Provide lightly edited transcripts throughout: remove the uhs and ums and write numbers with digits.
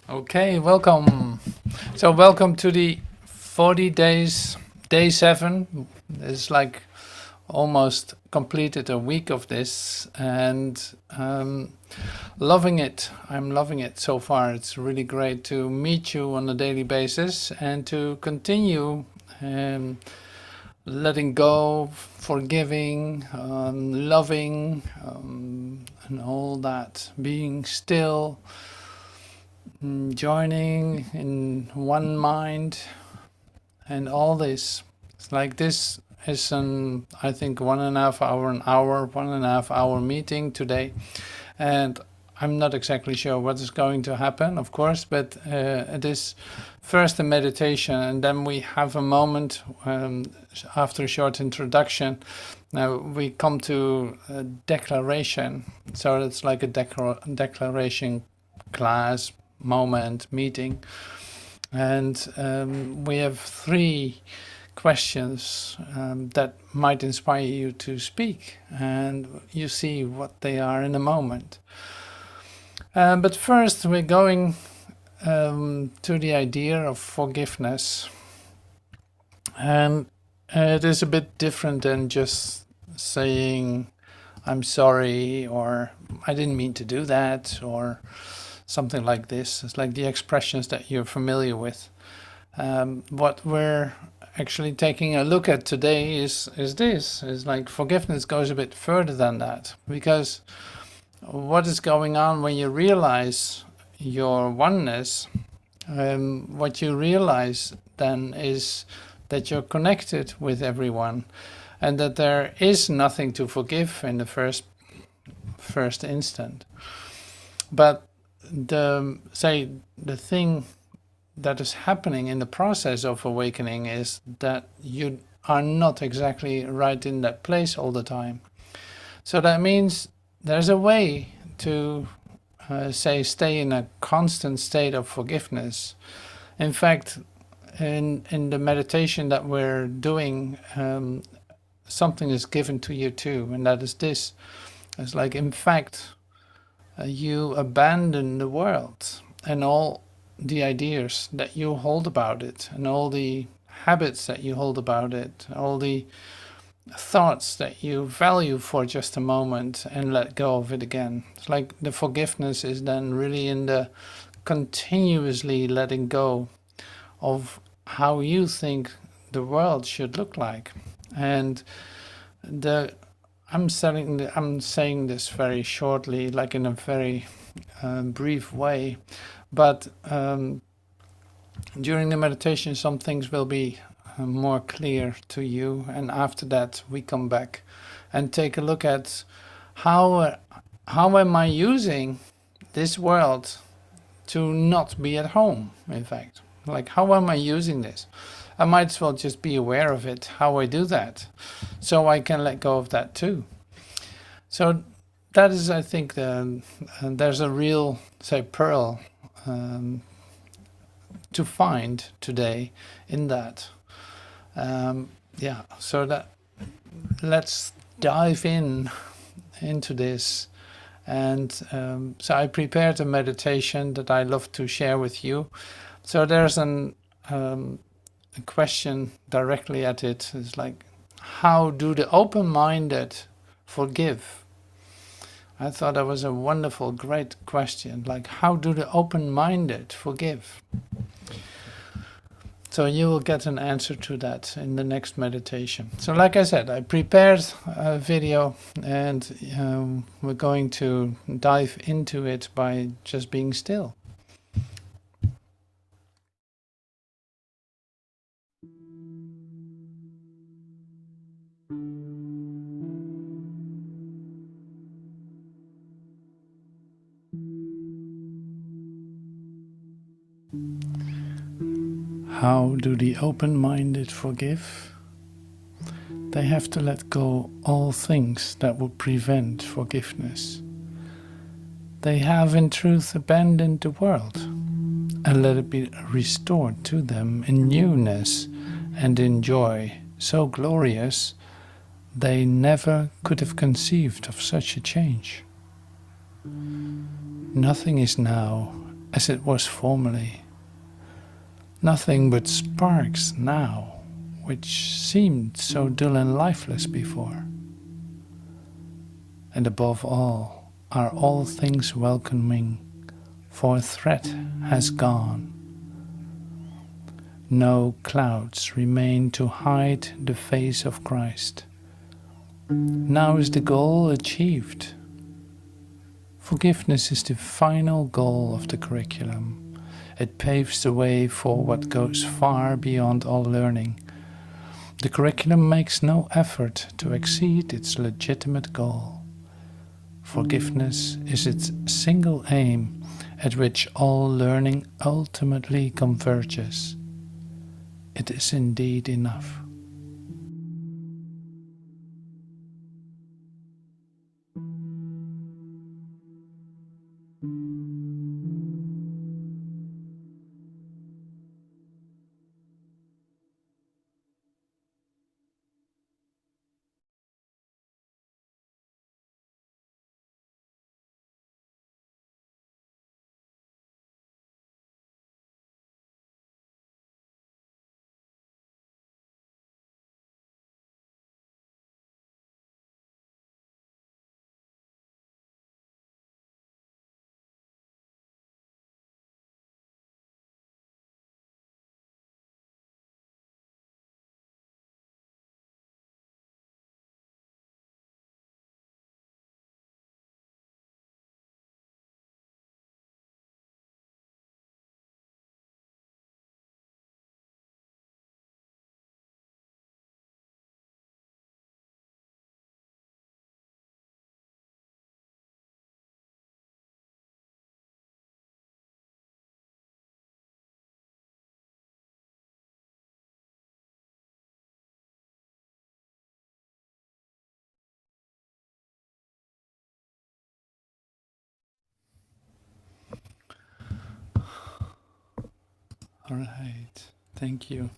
Okay, welcome. So welcome to the 40 days, day 7. It's like almost completed a week of this and loving it. I'm loving it so far. It's really great to meet you on a daily basis and to continue letting go, forgiving, loving, and all that, being still, joining in one mind, and all this. It's like this is I think 1.5 hour meeting today, and I'm not exactly sure what is going to happen, of course, but it is first a meditation, and then we have a moment after a short introduction. Now we come to a declaration, so it's like a declaration class, moment, meeting, and we have 3 questions that might inspire you to speak, and you see what they are in a moment. But first we're going to the idea of forgiveness, and it is a bit different than just saying I'm sorry, or I didn't mean to do that, or something like this. It's like the expressions that you're familiar with. What we're actually taking a look at today is like forgiveness goes a bit further than that, because what is going on when you realize your oneness, what you realize then is that you're connected with everyone, and that there is nothing to forgive in the first instant. But the thing that is happening in the process of awakening is that you are not exactly right in that place all the time. So that means there's a way to stay in a constant state of forgiveness. In fact, in the meditation that we're doing, something is given to you too, and that is this. It's like, in fact, you abandon the world and all the ideas that you hold about it, and all the habits that you hold about it, all the thoughts that you value for just a moment, and let go of it again. It's like the forgiveness is then really in the continuously letting go of how you think the world should look like. And I'm saying this very shortly, like in a very brief way, but during the meditation some things will be more clear to you, and after that we come back and take a look at how am I using this world to not be at home. In fact, like, how am I using this? I might as well just be aware of it, how I do that, so I can let go of that too. So that is, I think, there's a real, pearl to find today in that. Yeah, so that let's dive into this. And so I prepared a meditation that I love to share with you. So there's a question directly at it. It's like, how do the open-minded forgive? I thought that was a wonderful, great question. Like, how do the open-minded forgive? So you will get an answer to that in the next meditation. So like I said, I prepared a video, and we're going to dive into it by just being still. How do the open-minded forgive? They have to let go all things that would prevent forgiveness. They have in truth abandoned the world and let it be restored to them in newness and in joy so glorious they never could have conceived of such a change. Nothing is now as it was formerly. Nothing but sparks now, which seemed so dull and lifeless before. And above all, are all things welcoming, for threat has gone. No clouds remain to hide the face of Christ. Now is the goal achieved. Forgiveness is the final goal of the curriculum. It paves the way for what goes far beyond all learning. The curriculum makes no effort to exceed its legitimate goal. Forgiveness is its single aim at which all learning ultimately converges. It is indeed enough. All right, thank you.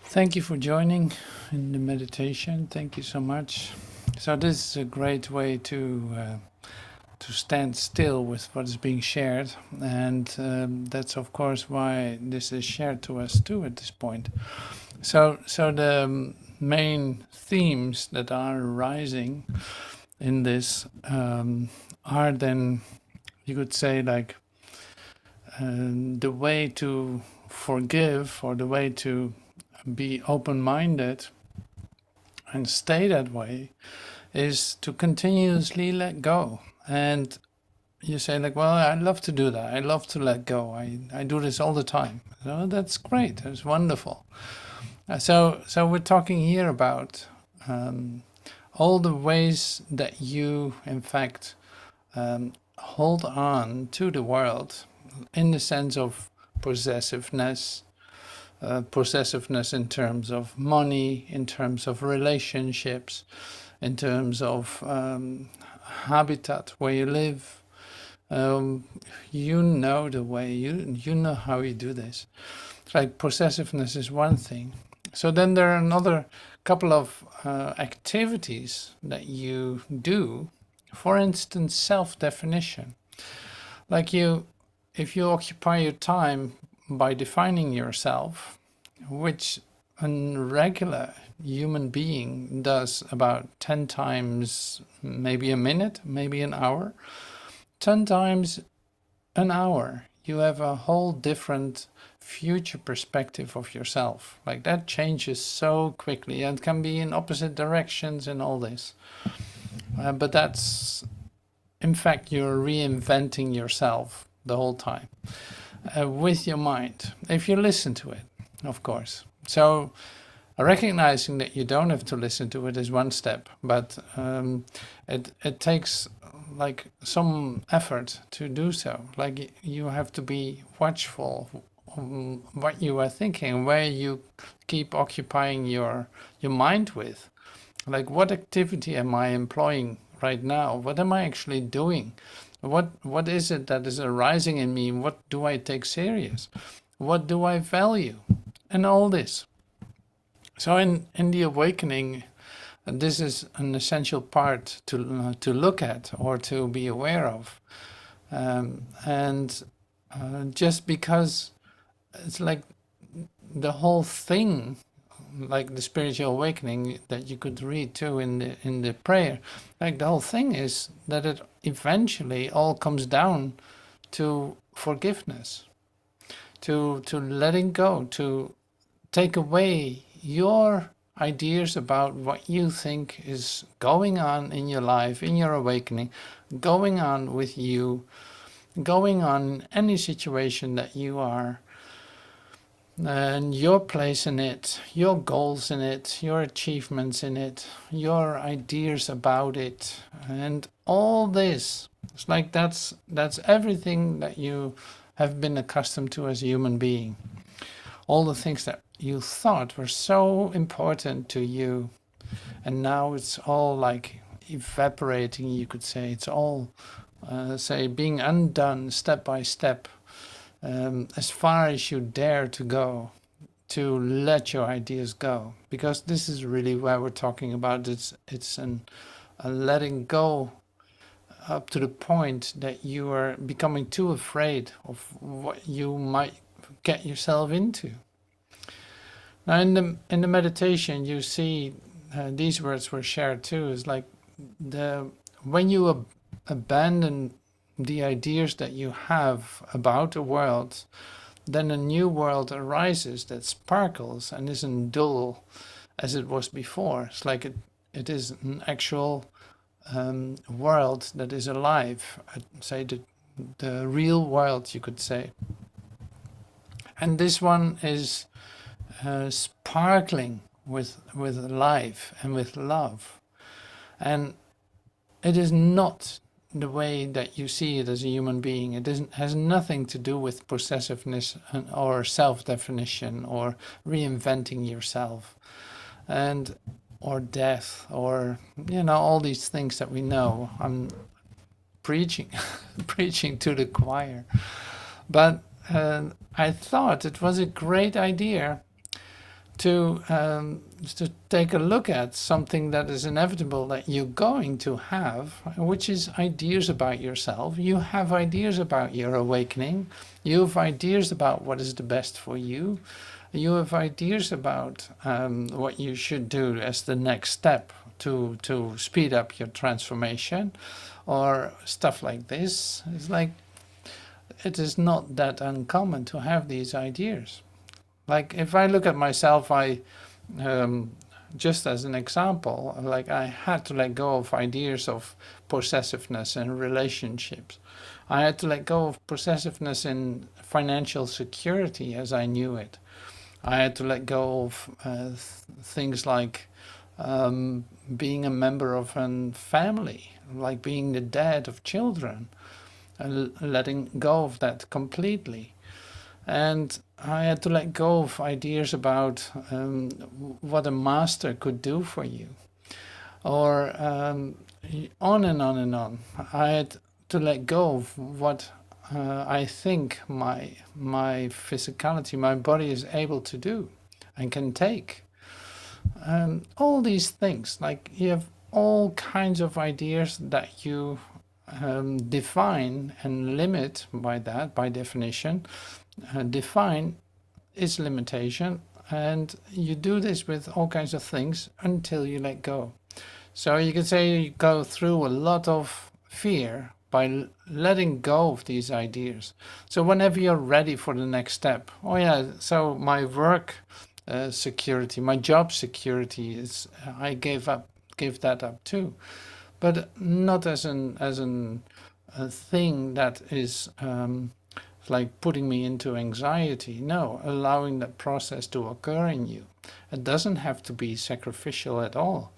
Thank you for joining in the meditation. Thank you so much. So this is a great way to stand still with what is being shared, and that's of course why this is shared to us too at this point. So the main themes that are arising in this are then, you could say, like the way to forgive, or the way to be open-minded and stay that way, is to continuously let go. And you say, like, well, I love to do that. I love to let go. I do this all the time. So that's great. That's wonderful. So we're talking here about all the ways that you, in fact, hold on to the world in the sense of possessiveness, possessiveness in terms of money, in terms of relationships, in terms of habitat where you live. You know the way, you know how you do this. It's like possessiveness is one thing. So then there are another couple of activities that you do. For instance, self-definition. Like if you occupy your time by defining yourself, which a regular human being does about 10 times, maybe a minute, maybe an hour, 10 times an hour, you have a whole different future perspective of yourself. Like that changes so quickly and can be in opposite directions and all this. But that's, in fact, you're reinventing yourself the whole time with your mind, if you listen to it, of course. So recognizing that you don't have to listen to it is one step, but it takes like some effort to do so. Like you have to be watchful what you are thinking, where you keep occupying your mind with. Like, what activity am I employing right now? What am I actually doing? What is it that is arising in me? What do I take serious? What do I value? And all this. So in the awakening, this is an essential part to look at or to be aware of. And just because it's like the whole thing, like the spiritual awakening that you could read too in the prayer, like the whole thing is that it eventually all comes down to forgiveness, to letting go, to take away your ideas about what you think is going on in your life, in your awakening, going on with you, going on in any situation that you are, and your place in it, your goals in it, your achievements in it, your ideas about it, and all this. It's like that's everything that you have been accustomed to as a human being. All the things that you thought were so important to you, and now it's all like evaporating, you could say. It's all say being undone step by step, as far as you dare to go, to let your ideas go, because this is really where we're talking about. It's a letting go up to the point that you are becoming too afraid of what you might get yourself into. Now in the meditation you see these words were shared too. Is like when you abandon the ideas that you have about the world, then a new world arises that sparkles and isn't dull as it was before. It's like it is an actual world that is alive. I'd say the real world, you could say. And this one is sparkling with life and with love. And it is not the way that you see it as a human being. It has nothing to do with possessiveness or self-definition or reinventing yourself, and or death, or all these things that we know. I'm preaching preaching to the choir, but I thought it was a great idea to take a look at something that is inevitable that you're going to have, which is ideas about yourself. You have ideas about your awakening. You have ideas about what is the best for you. You have ideas about what you should do as the next step to speed up your transformation, or stuff like this. It's like, it is not that uncommon to have these ideas. Like if I look at myself, I just as an example, like I had to let go of ideas of possessiveness in relationships. I had to let go of possessiveness in financial security as I knew it. I had to let go of things like being a member of a family, like being the dad of children, and letting go of that completely. And I had to let go of ideas about what a master could do for you, or on and on and on. I had to let go of what I think my physicality, my body is able to do and can take. All these things, like you have all kinds of ideas that you define and limit by that, by definition. Define its limitation, and you do this with all kinds of things until you let go. So you can say you go through a lot of fear by letting go of these ideas. So whenever you're ready for the next step, oh yeah, so my work security, my job security is, I gave that up too, but not as a thing that is like putting me into anxiety. No, allowing that process to occur in you. It doesn't have to be sacrificial at all.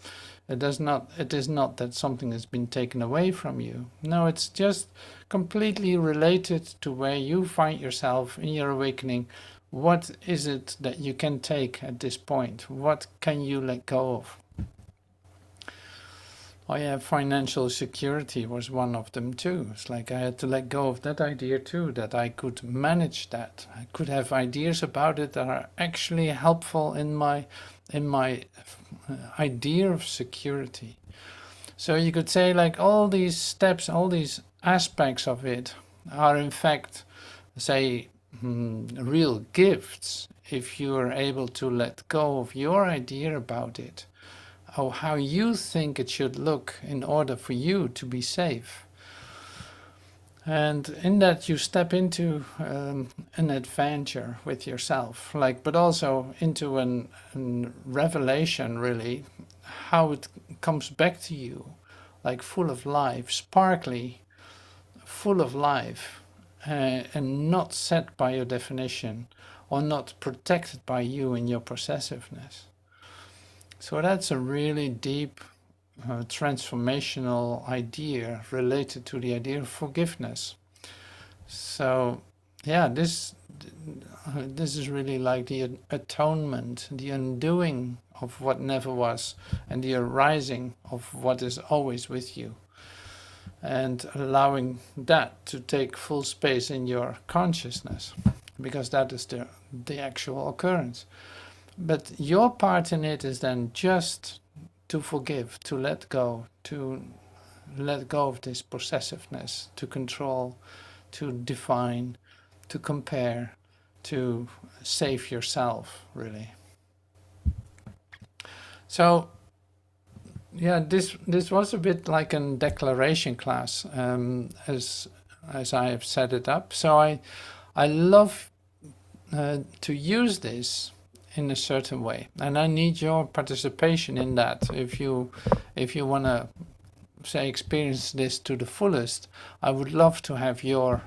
It is not that something has been taken away from you. No, it's just completely related to where you find yourself in your awakening. What is it that you can take at this point? What can you let go of? Oh yeah, financial security was one of them too. It's like I had to let go of that idea too, that I could manage that. I could have ideas about it that are actually helpful in my idea of security. So you could say like all these steps, all these aspects of it are in fact, say, real gifts if you are able to let go of your idea about it, or how you think it should look in order for you to be safe. And in that you step into an adventure with yourself, like, but also into an revelation, really, how it comes back to you, like full of life, sparkly, full of life, and not set by your definition, or not protected by you and your possessiveness. So that's a really deep transformational idea related to the idea of forgiveness. So yeah, this is really like the atonement, the undoing of what never was, and the arising of what is always with you, and allowing that to take full space in your consciousness, because that is the actual occurrence. But your part in it is then just to forgive, to let go of this possessiveness, to control, to define, to compare, to save yourself, really. So yeah, this was a bit like a declaration class, as I have set it up. So I love to use this in a certain way, and I need your participation in that. If you want to, say, experience this to the fullest, I would love to have your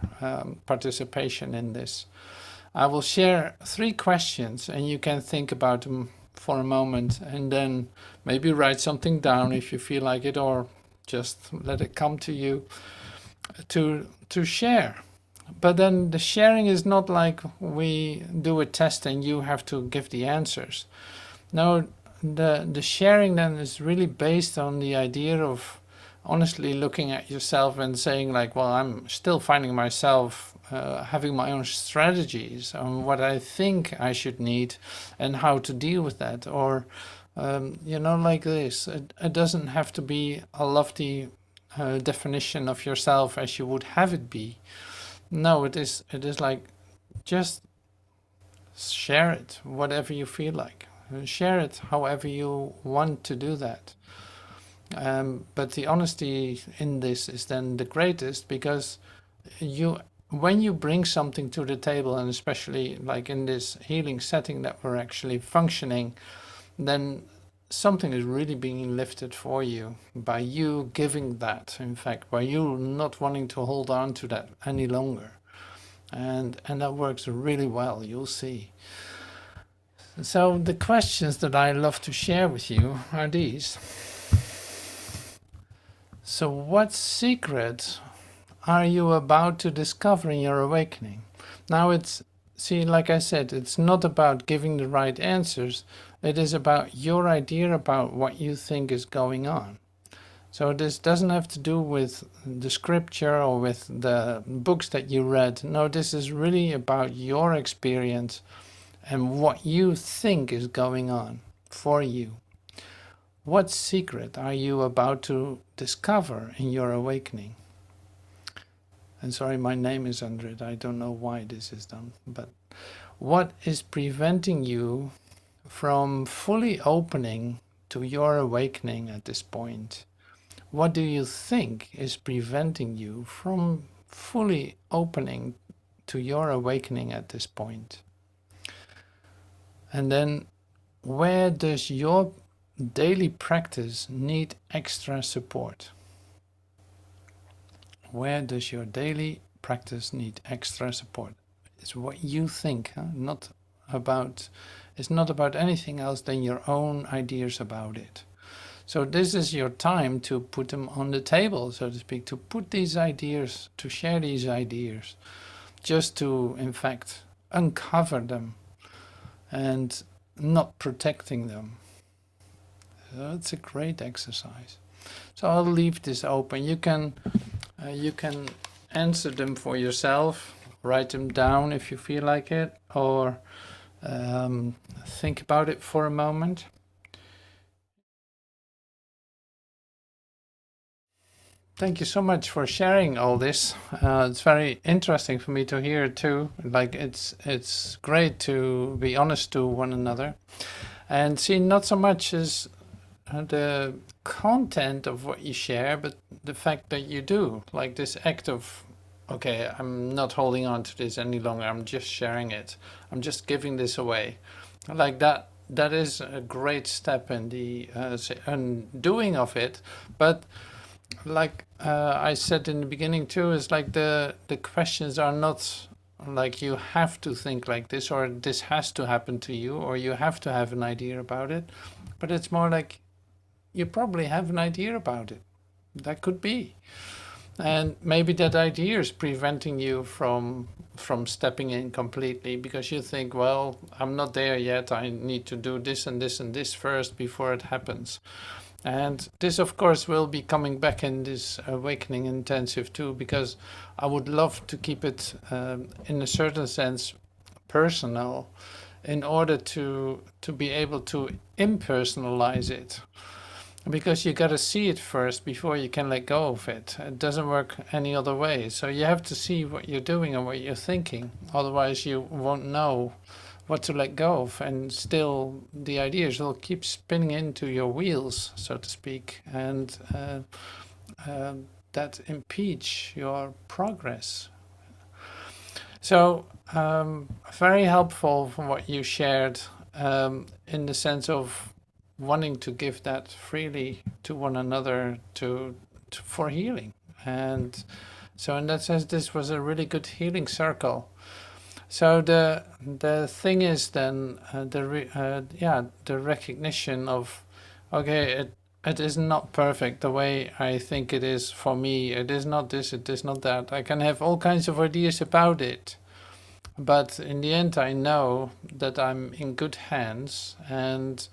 participation in this. I will share 3 questions, and you can think about them for a moment, and then maybe write something down if you feel like it, or just let it come to you to share. But then the sharing is not like we do a test and you have to give the answers. No, the sharing then is really based on the idea of honestly looking at yourself and saying, like, well, I'm still finding myself having my own strategies on what I think I should need and how to deal with that. Or, like this. It doesn't have to be a lofty definition of yourself as you would have it be. No, it is like, just share it, whatever you feel like. Share it however you want to do that. But the honesty in this is then the greatest, because when you bring something to the table, and especially like in this healing setting that we're actually functioning, then something is really being lifted for you by you giving that, in fact, by you not wanting to hold on to that any longer. And that works really well, you'll see. So the questions that I love to share with you are these. So what secret are you about to discover in your awakening? Now see, like I said, it's not about giving the right answers. It is about your idea about what you think is going on. So this doesn't have to do with the scripture or with the books that you read. No, this is really about your experience and what you think is going on for you. What secret are you about to discover in your awakening? And sorry, my name is under it. I don't know why this is done. But what is preventing you from fully opening to your awakening at this point? What do you think is preventing you from fully opening to your awakening at this point? And then, where does your daily practice need extra support? Where does your daily practice need extra support? It's what you think, huh? It's not about anything else than your own ideas about it. So this is your time to put them on the table, so to speak, to put these ideas, to share these ideas, just to, in fact, uncover them and not protecting them. So it's a great exercise. So I'll leave this open. You can answer them for yourself, write them down if you feel like it, or think about it for a moment. Thank you so much for sharing all this. It's very interesting for me to hear too. Like it's great to be honest to one another and see not so much as the content of what you share, but the fact that you do like this act of, okay, I'm not holding on to this any longer. I'm just sharing it. I'm just giving this away, like that. That is a great step in the undoing of it, but like I said in the beginning too, is like the questions are not like you have to think like this or this has to happen to you or you have to have an idea about it, but it's more like you probably have an idea about it. That could be, and maybe that idea is preventing you from stepping in completely because you think, well, I'm not there yet. I need to do this and this and this first before it happens. And this, of course, will be coming back in this awakening intensive too, because I would love to keep it in a certain sense personal in order to be able to impersonalize it. Because you got to see it first before you can let go of it. It doesn't work any other way. So you have to see what you're doing and what you're thinking. Otherwise, you won't know what to let go of, and still the ideas will keep spinning into your wheels, so to speak, and that impedes your progress. So very helpful from what you shared, in the sense of wanting to give that freely to one another to for healing. And so in that sense, this was a really good healing circle. So the thing is then the recognition of, okay, it is not perfect the way I think it is for me. It is not this, it is not that. I can have all kinds of ideas about it, but in the end I know that I'm in good hands and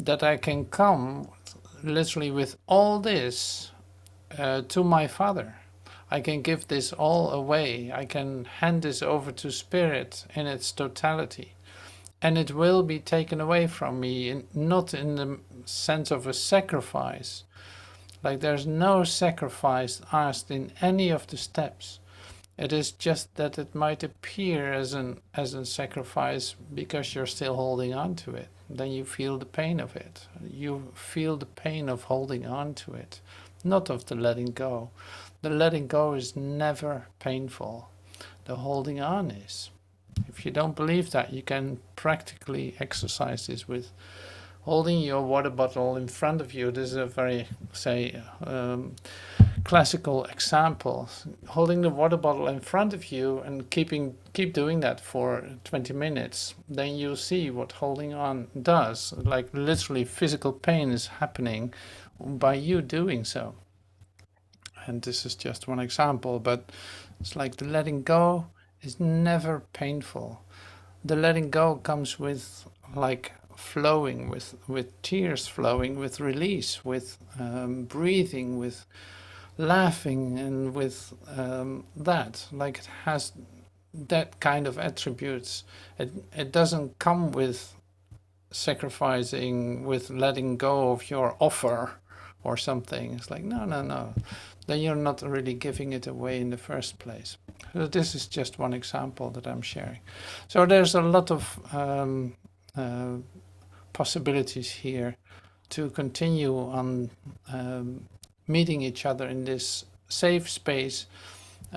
that I can come literally with all this to my Father. I can give this all away. I can hand this over to Spirit in its totality. And it will be taken away from me, not in the sense of a sacrifice. Like there's no sacrifice asked in any of the steps. It is just that it might appear as a sacrifice because you're still holding on to it. Then you feel the pain of it. You feel the pain of holding on to it, not of the letting go. The letting go is never painful. The holding on is. If you don't believe that, you can practically exercise this with holding your water bottle in front of you. This is a very, say, classical example. Holding the water bottle in front of you and keep doing that for 20 minutes. Then you'll see what holding on does. Like literally physical pain is happening by you doing so. And this is just one example, but it's like the letting go is never painful. The letting go comes with like flowing, with tears flowing, with release, with breathing, with laughing, and with that. Like it has that kind of attributes. It doesn't come with sacrificing, with letting go of your offer or something. It's like, no, no, no. Then you're not really giving it away in the first place. So this is just one example that I'm sharing. So there's a lot of possibilities here to continue on meeting each other in this safe space,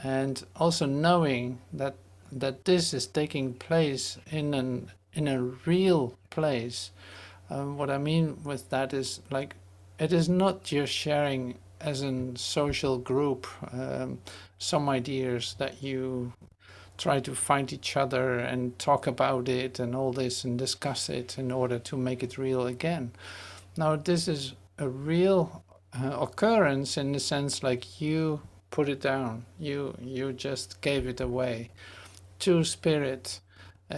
and also knowing that this is taking place in a real place. What I mean with that is like it is not just sharing as a social group, some ideas that you try to find each other and talk about it and all this and discuss it in order to make it real again. Now this is a real occurrence in the sense like you put it down, you just gave it away to Spirit,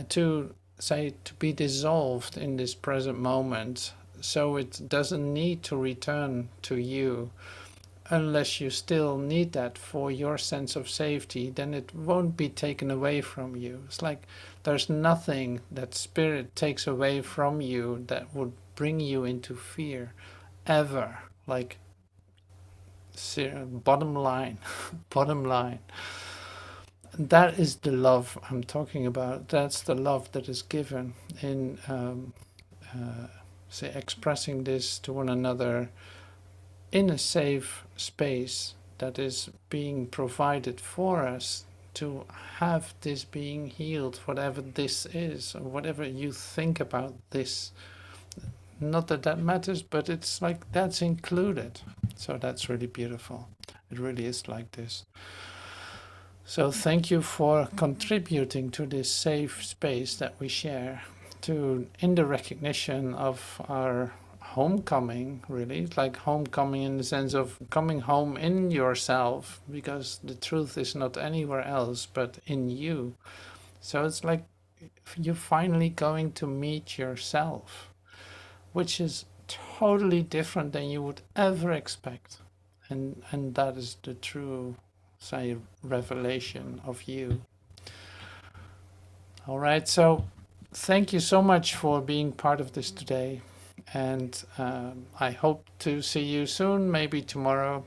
to say to be dissolved in this present moment, so it doesn't need to return to you. Unless you still need that for your sense of safety, then it won't be taken away from you. It's like there's nothing that Spirit takes away from you that would bring you into fear, ever. Like bottom line, bottom line. That is the love I'm talking about. That's the love that is given in, say, expressing this to one another in a safe space that is being provided for us to have this being healed, whatever this is, or whatever you think about this. Not that that matters, but it's like that's included. So that's really beautiful. It really is like this. So thank you for contributing to this safe space that we share, to in the recognition of our homecoming, really. It's like homecoming in the sense of coming home in yourself, because the truth is not anywhere else but in you. So it's like you're finally going to meet yourself, which is totally different than you would ever expect. And that is the true, say, revelation of you. All right, so thank you so much for being part of this today. And I hope to see you soon, maybe tomorrow.